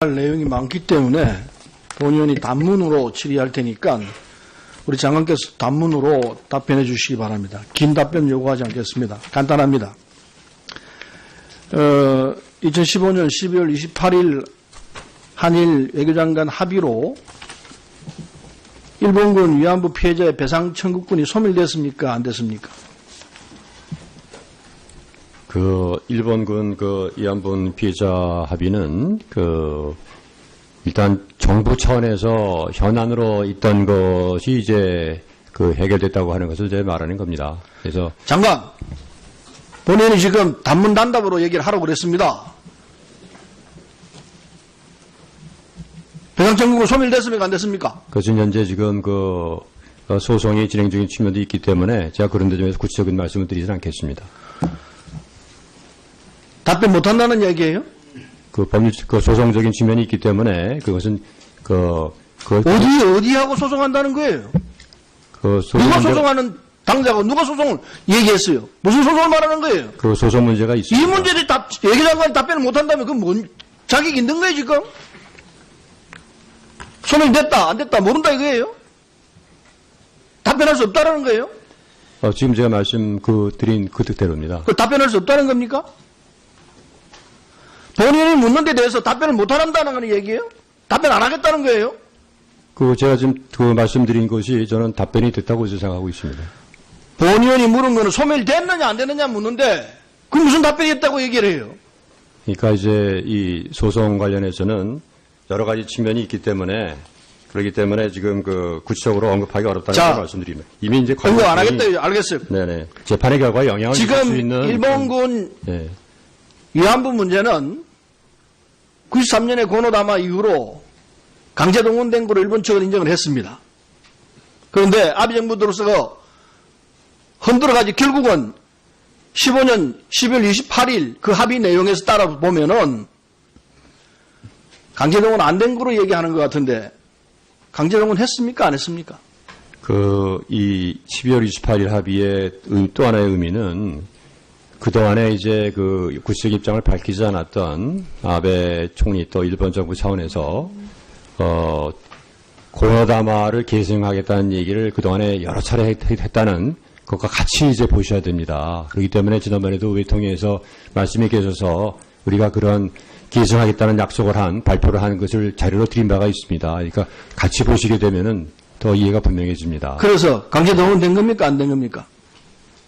할 내용이 많기 때문에 본 의원이 단문으로 질의할 테니까 우리 장관께서 단문으로 답변해 주시기 바랍니다. 긴 답변 요구하지 않겠습니다. 간단합니다. 2015년 12월 28일 한일 외교장관 합의로 일본군 위안부 피해자의 배상 청구권이 소멸됐습니까? 안 됐습니까? 일본군 위안부 피해자 합의는 일단 정부 차원에서 현안으로 있던 것이 이제 해결됐다고 하는 것을 이제 말하는 겁니다. 그래서 장관, 본인이 지금 단문 단답으로 얘기를 하라고 그랬습니다. 배상 청구권 소멸됐습니까? 안 됐습니까? 그것은 현재 지금 소송이 진행 중인 측면도 있기 때문에 제가 그런 데 점에서 구체적인 말씀을 드리진 않겠습니다. 답변 못한다는 얘기예요? 소송적인 측면이 있기 때문에 그것은 어디하고 소송한다는 거예요? 누가 소송하는 당자고 누가 소송을 얘기했어요? 무슨 소송을 말하는 거예요? 소송 문제가 있습니다. 이 문제에 외교장관이 답변을 못한다면 그건 뭔 자격이 있는 거예요 지금? 소멸됐다 안 됐다 모른다 이거예요? 답변할 수 없다는 거예요? 지금 제가 말씀 드린 그 뜻대로입니다. 답변할 수 없다는 겁니까? 본인이 묻는 데 대해서 답변을 못한다는 얘기예요? 답변 안 하겠다는 거예요? 제가 지금 말씀드린 것이 저는 답변이 됐다고 생각하고 있습니다. 본 의원이 물은 거는 소멸됐느냐 안 됐느냐 묻는데 그 무슨 답변이 있다고 얘기를 해요? 그러니까 이제 이 소송 관련해서는 여러 가지 측면이 있기 때문에 그렇기 때문에 지금 구체적으로 언급하기 어렵다는 걸 말씀드립니다. 이미 이제 언급 안 하겠다요. 알겠어요. 네네. 재판의 결과에 영향을 미칠 수 지금 있는 일본군 네. 위안부 문제는 93년에 고노다마 이후로 강제 동원된 거로 일본 측은 인정을 했습니다. 그런데 아베 정부 들어서 흔들어가지고 결국은 15년 12월 28일 그 합의 내용에서 따라 보면은 강제 동원 안 된 거로 얘기하는 것 같은데 강제 동원 했습니까? 안 했습니까? 이 12월 28일 합의의 또 하나의 의미는 그동안에 이제 구체적 입장을 밝히지 않았던 아베 총리 또 일본 정부 차원에서 고노다마를 계승하겠다는 얘기를 그동안에 여러 차례 했다는 것과 같이 이제 보셔야 됩니다. 그렇기 때문에 지난번에도 외통위에서 말씀이 계셔서 우리가 그런 계승하겠다는 약속을 발표를 한 것을 자료로 드린 바가 있습니다. 그러니까 같이 보시게 되면은 더 이해가 분명해집니다. 그래서 강제 동원된 겁니까? 안 된 겁니까?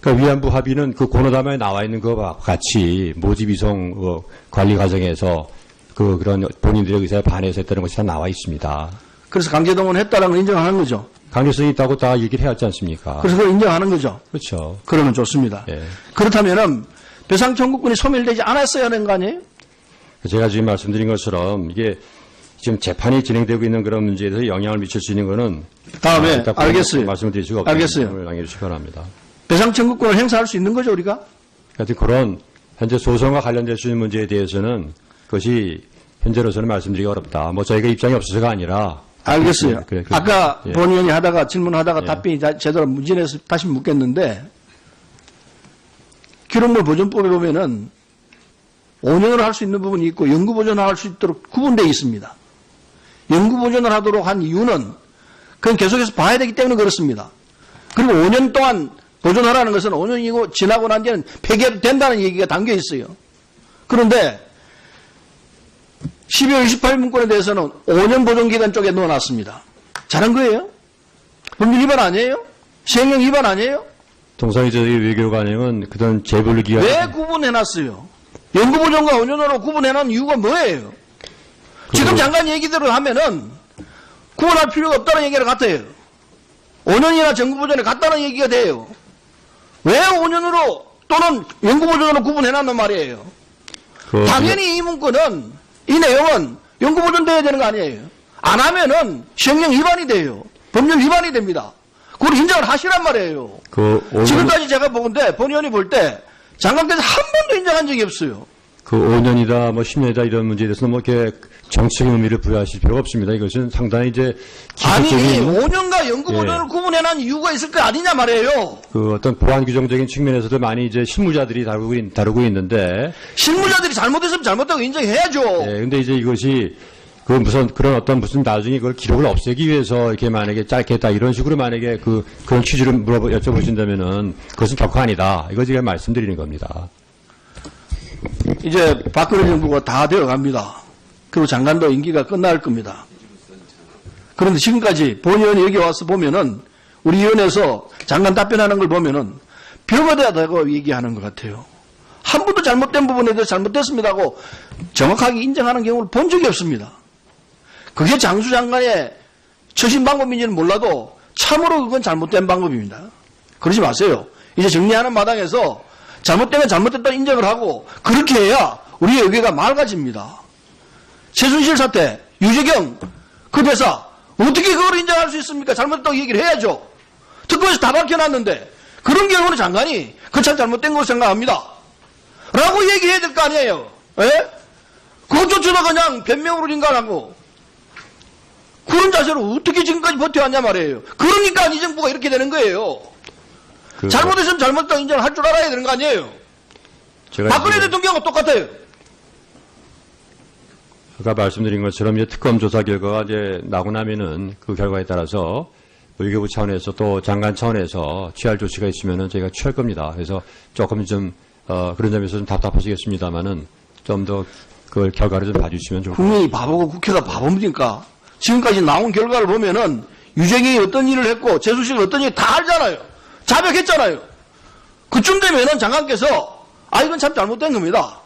그러니까 위안부 합의는 고노다마에 나와 있는 것과 같이 모집 이송 관리 과정에서 그런 본인들의 의사에 반해서 했다는 것이 다 나와 있습니다. 그래서 강제 동원했다는 걸 인정하는 거죠. 강제성이 있다고 다 얘기를 해왔지 않습니까? 그래서 그걸 인정하는 거죠. 그렇죠. 그러면 좋습니다. 예. 그렇다면은 배상 청구권이 소멸되지 않았어야 하는 거 아니에요? 제가 지금 말씀드린 것처럼 이게 지금 재판이 진행되고 있는 그런 문제에 대해서 영향을 미칠 수 있는 것은 다음에 알겠어요. 말씀을 드릴 수가 없다는 알겠어요. 점을 양해해 주시기 바랍니다. 배상 청구권을 행사할 수 있는 거죠, 우리가? 하여튼 그런 현재 소송과 관련될 수 있는 문제에 대해서는 그것이 현재로서는 말씀드리기 어렵다. 저희가 입장이 없어서가 아니라 알겠어요. 그래, 아까 예. 본 의원이 질문하다가 예. 답변이 제대로 무진해서 다시 묻겠는데 기록물 보존법에 보면은 5년으로 할 수 있는 부분이 있고 영구 보존을 할 수 있도록 구분되어 있습니다. 영구 보존을 하도록 한 이유는 그건 계속해서 봐야 되기 때문에 그렇습니다. 그리고 5년 동안 보존하라는 것은 5년이고 지나고 난 뒤에는 폐기해도 된다는 얘기가 담겨 있어요. 그런데 12월 28일 문건에 대해서는 5년 보존기간 쪽에 넣어놨습니다. 잘한 거예요? 법률 위반 아니에요? 시행령 위반 아니에요? 통상적인 외교관행은 그런 재분류 기간 왜 구분해놨어요? 영구 보존과 5년으로 구분해놓은 이유가 뭐예요? 지금 장관 얘기대로 하면은 구분할 필요가 없다는 얘기를 같아요. 5년이나 정구 보존에 같다는 얘기가 돼요. 왜 5년으로 또는 영구 보존으로 구분해놨단 말이에요? 당연히 이 문건은 이 내용은 영구 보존돼야 되는 거 아니에요? 안 하면은 시행령 위반이 돼요. 법률 위반이 됩니다. 그걸 인정을 하시란 말이에요. 지금까지 제가 보건데 본 의원이 볼 때 장관께서 한 번도 인정한 적이 없어요. 5년이다, 10년이다 이런 문제에 대해서는 이렇게 정치적인 의미를 부여하실 필요가 없습니다. 이것은 상당히 이제 아니 기술적인 5년과 영구 보존을 구분해놓은 이유가 있을 거 아니냐 말이에요. 어떤 보안 규정적인 측면에서도 많이 이제 실무자들이 다루고 있는데 실무자들이 잘못했으면 잘못다고 인정해야죠. 근데 이제 이것이 그 그런 어떤 무슨 나중에 그걸 기록을 없애기 위해서 이렇게 만약에 짧게 했다 이런 식으로 만약에 그런 취지를 여쭤보신다면은 그것은 결코 아니다. 이거 제가 말씀드리는 겁니다. 이제 박근혜 정부가 다 되어 갑니다. 그리고 장관도 임기가 끝날 겁니다. 그런데 지금까지 본 의원이 여기 와서 보면은 우리 위원회에서 장관 답변하는 걸 보면은 별거 되다고 얘기하는 것 같아요. 한 번도 잘못된 부분에 대해서 잘못됐습니다 하고 정확하게 인정하는 경우를 본 적이 없습니다. 그게 장수 장관의 처신 방법인지는 몰라도 참으로 그건 잘못된 방법입니다. 그러지 마세요. 이제 정리하는 마당에서 잘못된 건 잘못됐다 인정을 하고 그렇게 해야 우리 의회가 맑아집니다. 최순실 사태, 유재경 그 대사 어떻게 그걸 인정할 수 있습니까? 잘못됐다고 얘기를 해야죠. 특검에서 다 밝혀놨는데 그런 경우는 장관이 그 참 잘못된 것으로 생각합니다. 라고 얘기해야 될 거 아니에요. 예? 그것조차도 그냥 변명으로 인간하고 그런 자세로 어떻게 지금까지 버텨왔냐 말이에요. 그러니까 이 정부가 이렇게 되는 거예요. 잘못했으면 잘못했다고 인정을 할 줄 알아야 되는 거 아니에요. 박근혜 대통령과 똑같아요. 아까 말씀드린 것처럼 이제 특검 조사 결과가 이제 나고 나면은 그 결과에 따라서 외교부 차원에서 또 장관 차원에서 취할 조치가 있으면은 저희가 취할 겁니다. 그래서 조금 좀 그런 점에서 좀 답답하시겠습니다만은 좀 더 그걸 결과를 좀 봐주시면 좋을 것 같습니다. 국민이 바보고 국회가 바보입니까? 지금까지 나온 결과를 보면은 유재경이 어떤 일을 했고 최순실이 어떤 일을 다 알잖아요. 자백했잖아요. 그쯤 되면은 장관께서 이건 참 잘못된 겁니다.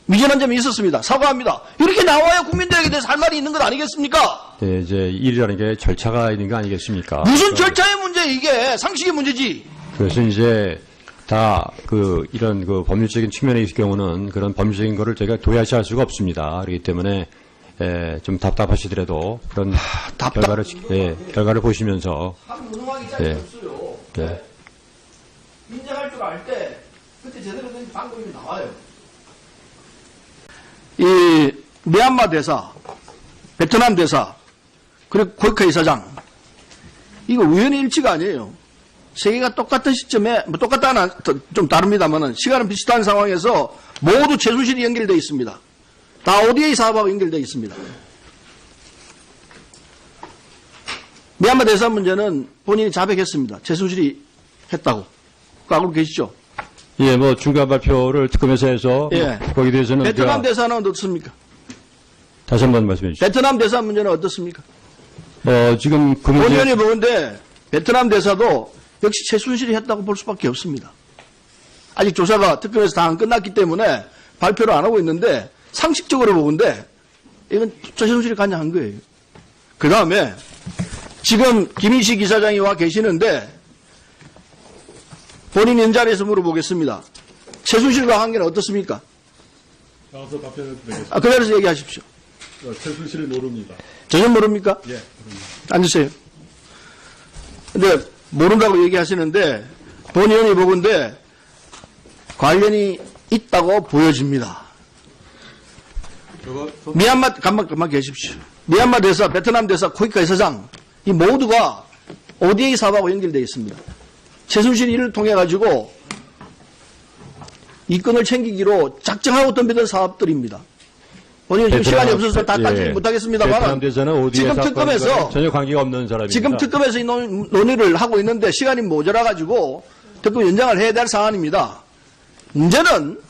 미진한 점이 있었습니다. 사과합니다. 이렇게 나와야 국민들에게 대해서 할 말이 있는 것 아니겠습니까? 네, 이제 일이라는 게 절차가 있는 거 아니겠습니까? 무슨 절차의 문제 이게 상식의 문제지. 그래서 이제 다 이런 법률적인 측면에 있을 경우는 그런 법률적인 거를 저희가 도외시할 수가 없습니다. 그렇기 때문에 좀 답답하시더라도 그런 결과를 보시면서 없어요. 네. 인정할 줄 알 때 그때 제대로 된 방법이 나와요. 이 미얀마 대사, 베트남 대사, 그리고 코이카 이사장 이거 우연의 일치가 아니에요. 세계가 똑같은 시점에 똑같다는 좀 다릅니다만은 시간은 비슷한 상황에서 모두 최순실이 연결되어 있습니다. 다 ODA 사업하고 연결되어 있습니다. 미얀마 대사 문제는 본인이 자백했습니다. 최순실이 했다고. 그거 알고 계시죠? 예, 중간 발표를 특검에서 해서 예. 거기에 대해서는 베트남 대사는 어떻습니까? 다시 한번 말씀해 주시죠. 베트남 대사 문제는 어떻습니까? 지금 그 문제 본의원이 보는데 베트남 대사도 역시 최순실이 했다고 볼 수밖에 없습니다. 아직 조사가 특검에서 다 안 끝났기 때문에 발표를 안 하고 있는데 상식적으로 보건데 이건 최순실이 관여한 거예요. 그 다음에 지금 김인식 이사장이 와 계시는데 본인 연자리에서 물어보겠습니다. 최순실과 관계는 어떻습니까? 나와서 답변해 드리겠습니다. 그 자리에서 얘기하십시오. 최순실이 모릅니다. 전혀 모릅니까? 예, 모릅니다. 앉으세요. 근데 모른다고 얘기하시는데 본의원이 보건데 관련이 있다고 보여집니다. 미얀마 가만 계십시오. 미얀마 대사, 베트남 대사, 코이카 이사장 이 모두가 ODA 사업하고 연결되어 있습니다. 최순실 일을 통해 가지고 이권을 챙기기로 작정하고 덤비던 사업들입니다. 본인 지금 시간이 없어서 다 따지지 못하겠습니다만 베트남 대사는 ODA 지금 특검에서 전혀 관계가 없는 사람입니다. 지금 특검에서 이 논의를 하고 있는데 시간이 모자라 가지고 특검 연장을 해야 될 사안입니다. 문제는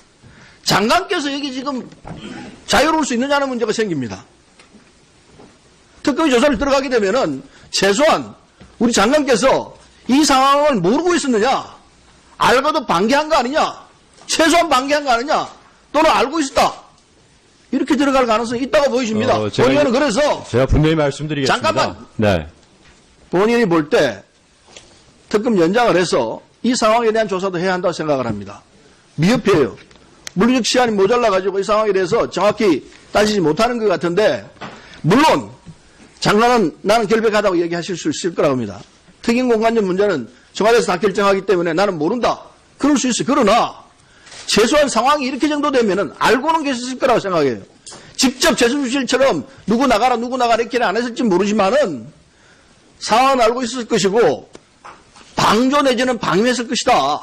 장관께서 여기 지금 자유로울 수 있느냐는 문제가 생깁니다. 특검이 조사를 들어가게 되면은 최소한 우리 장관께서 이 상황을 모르고 있었느냐, 알고도 방기한 거 아니냐, 최소한 방기한 거 아니냐, 또는 알고 있었다. 이렇게 들어갈 가능성이 있다고 보여집니다. 본인은 그래서 제가 분명히 말씀드리겠습니다. 잠깐만. 네. 본인이 볼 때 특검 연장을 해서 이 상황에 대한 조사도 해야 한다고 생각을 합니다. 미흡해요. 물리적 시간이 모자라가지고 이 상황에 대해서 정확히 따지지 못하는 것 같은데 물론 장관은 나는 결백하다고 얘기하실 수 있을 거라고 합니다. 특임공관전 문제는 청와대에서 다 결정하기 때문에 나는 모른다. 그럴 수 있어요. 그러나 최소한 상황이 이렇게 정도 되면은 알고는 계셨을 거라고 생각해요. 직접 최순실처럼 누구 나가라 이렇게는 안 했을지 모르지만은 상황은 알고 있었을 것이고 방조 내지는 방임했을 것이다.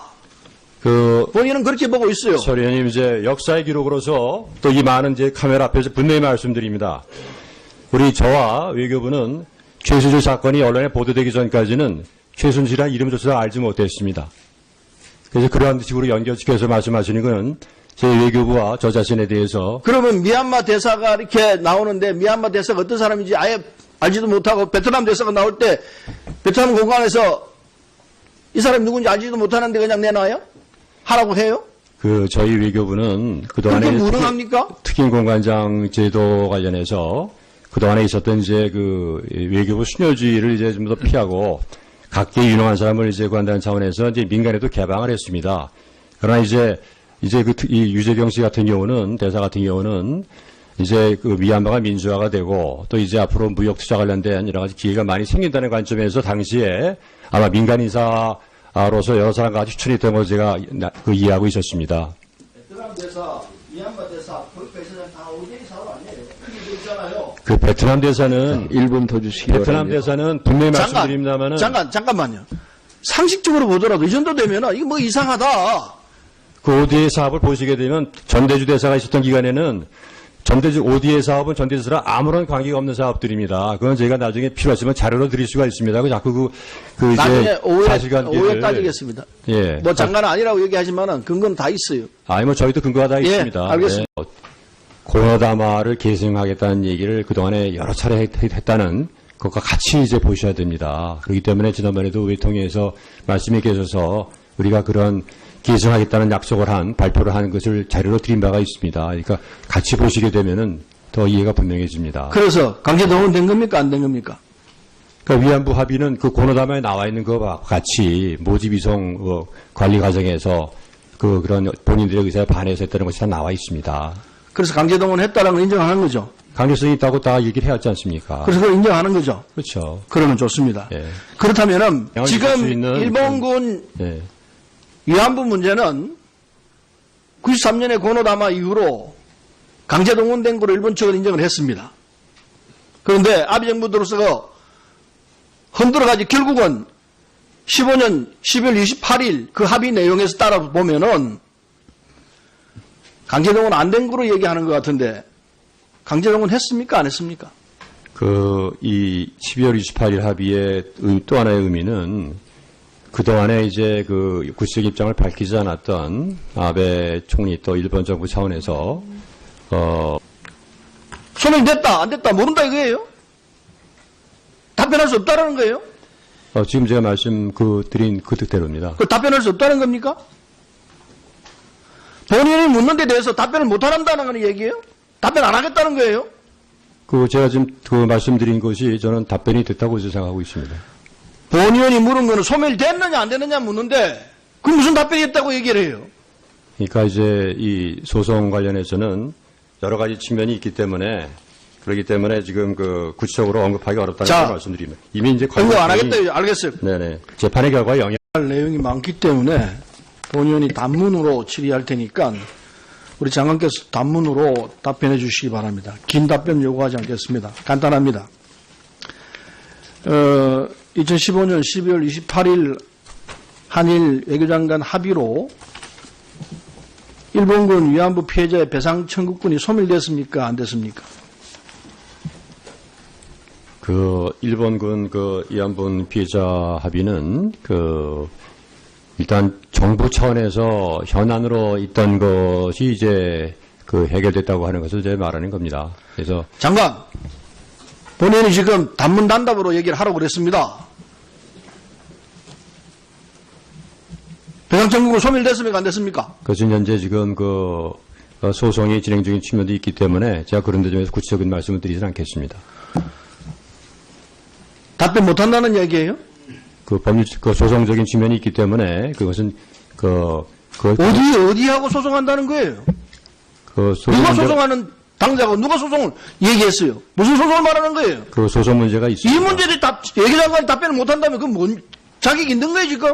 본인은 그렇게 보고 있어요. 설 의원님 이제 역사의 기록으로서 또 이 많은 이제 카메라 앞에서 분명히 말씀드립니다. 우리 저와 외교부는 최순실 사건이 언론에 보도되기 전까지는 최순실이라는 이름조차 알지 못했습니다. 그래서 그러한 식으로 연결시켜서 말씀하시는 것은 제 외교부와 저 자신에 대해서 그러면 미얀마 대사가 이렇게 나오는데 미얀마 대사가 어떤 사람인지 아예 알지도 못하고 베트남 대사가 나올 때 베트남 공관에서 이 사람이 누군지 알지도 못하는데 그냥 내놔요? 하라고 해요? 저희 외교부는 그렇게 그동안에 무능합니까? 특임 공관장 제도 관련해서 그동안에 있었던 이제 외교부 순효주의를 이제 좀 더 피하고 각계 유능한 사람을 이제 구한다는 차원에서 이제 민간에도 개방을 했습니다. 그러나 이제 이 유재경 씨 같은 경우는 대사 같은 경우는 이제 미얀마가 민주화가 되고 또 이제 앞으로 무역 투자 관련된 여러 가지 기회가 많이 생긴다는 관점에서 당시에 아마 민간 인사로서 여러 사람과 같이 추천했던 걸 제가 이해하고 있었습니다. 베트남 대사, 미얀마 대사, 거기까지는 다 오대기 사람 아니에요? 크게 있잖아요. 그 베트남 대사는 1분 더 주시기 베트남 바랍니다. 대사는 분명히 말씀드립니다만은 잠깐만요. 상식적으로 보더라도 이 정도 되면 이거 뭐 이상하다. 그 ODA 사업을 보시게 되면 전대주 대사가 있었던 기간에는 전대주 ODA 사업은 전대주 대사랑 아무런 관계가 없는 사업들입니다. 그건 저희가 나중에 필요하시면 자료로 드릴 수가 있습니다. 그 자꾸 나중에 이제 오해 사실관계를 따지겠습니다. 예. 뭐 장관은 아니라고 얘기하지만은 근거는 다 있어요. 아니 뭐 저희도 근거가 다 예, 있습니다. 알겠습니다. 예. 고노다마를 계승하겠다는 얘기를 그동안에 여러 차례 했다는 것과 같이 이제 보셔야 됩니다. 그렇기 때문에 지난번에도 외통위에서 말씀이 계셔서 우리가 그런 계승하겠다는 약속을 발표를 한 것을 자료로 드린 바가 있습니다. 그러니까 같이 보시게 되면은 더 이해가 분명해집니다. 그래서 강제동원 된 겁니까? 안 된 겁니까? 그러니까 위안부 합의는 그 고노다마에 나와 있는 것과 같이 모집 이송 관리 과정에서 그런 본인들의 의사에 반해서 했다는 것이 다 나와 있습니다. 그래서 강제동원 했다는 걸 인정하는 거죠. 강제성이 있다고 다 얘기를 해왔지 않습니까? 그래서 그걸 인정하는 거죠. 그렇죠. 그러면 좋습니다. 예. 그렇다면은 영향을 지금 줄수 있는 일본군 예. 위안부 문제는 93년에 고노다마 이후로 강제동원된 거로 일본 측은 인정을 했습니다. 그런데 아베 정부 들어서 흔들어가지고 결국은 15년 12월 28일 그 합의 내용에서 따라 보면은 강제동원 안 된 거로 얘기하는 것 같은데 강제동원 했습니까? 안 했습니까? 이 12월 28일 합의의 또 하나의 의미는 그동안에 이제 구체적 입장을 밝히지 않았던 아베 총리 또 일본 정부 차원에서 소명됐다 안 됐다 모른다 이거예요? 답변할 수 없다라는 거예요? 지금 제가 드린 그 뜻대로입니다. 그 답변할 수 없다는 겁니까? 본인이 묻는 데 대해서 답변을 못 한다는 얘기예요? 답변 안 하겠다는 거예요? 제가 지금 말씀드린 것이 저는 답변이 됐다고 생각하고 있습니다. 본의원이 물은 거는 소멸됐느냐 안 됐느냐 묻는데 그 무슨 답변이 있다고 얘기를 해요? 그러니까 이제 이 소송 관련해서는 여러 가지 측면이 있기 때문에 그렇기 때문에 지금 구체적으로 언급하기 어렵다는 자, 걸 말씀드립니다. 이미 이제 언급 안 하겠다 알겠어요. 네네. 재판의 결과에 영향. 할 내용이 많기 때문에 본의원이 단문으로 질의할 테니까 우리 장관께서 단문으로 답변해 주시기 바랍니다. 긴 답변 요구하지 않겠습니다. 간단합니다. 2015년 12월 28일 한일 외교장관 합의로 일본군 위안부 피해자의 배상 청구권이 소멸됐습니까? 안 됐습니까? 일본군 위안부 피해자 합의는 일단 정부 차원에서 현안으로 있던 것이 이제 해결됐다고 하는 것을 이제 말하는 겁니다. 그래서 장관, 본인이 지금 단문 단답으로 얘기를 하라고 그랬습니다. 배상 청구권 소멸됐습니까? 안 됐습니까? 그것은 현재 지금 소송이 진행 중인 측면도 있기 때문에 제가 그런 데 점에서 구체적인 말씀을 드리진 않겠습니다. 답변 못 한다는 얘기예요? 소송적인 측면이 있기 때문에 그것은 어디하고 소송한다는 거예요? 누가 소송하는 당자가 누가 소송을 얘기했어요? 무슨 소송을 말하는 거예요? 소송 문제가 있습니다. 이 문제에 외교장관이 답변을 못 한다면 그건 자격이 있는 거예요 지금?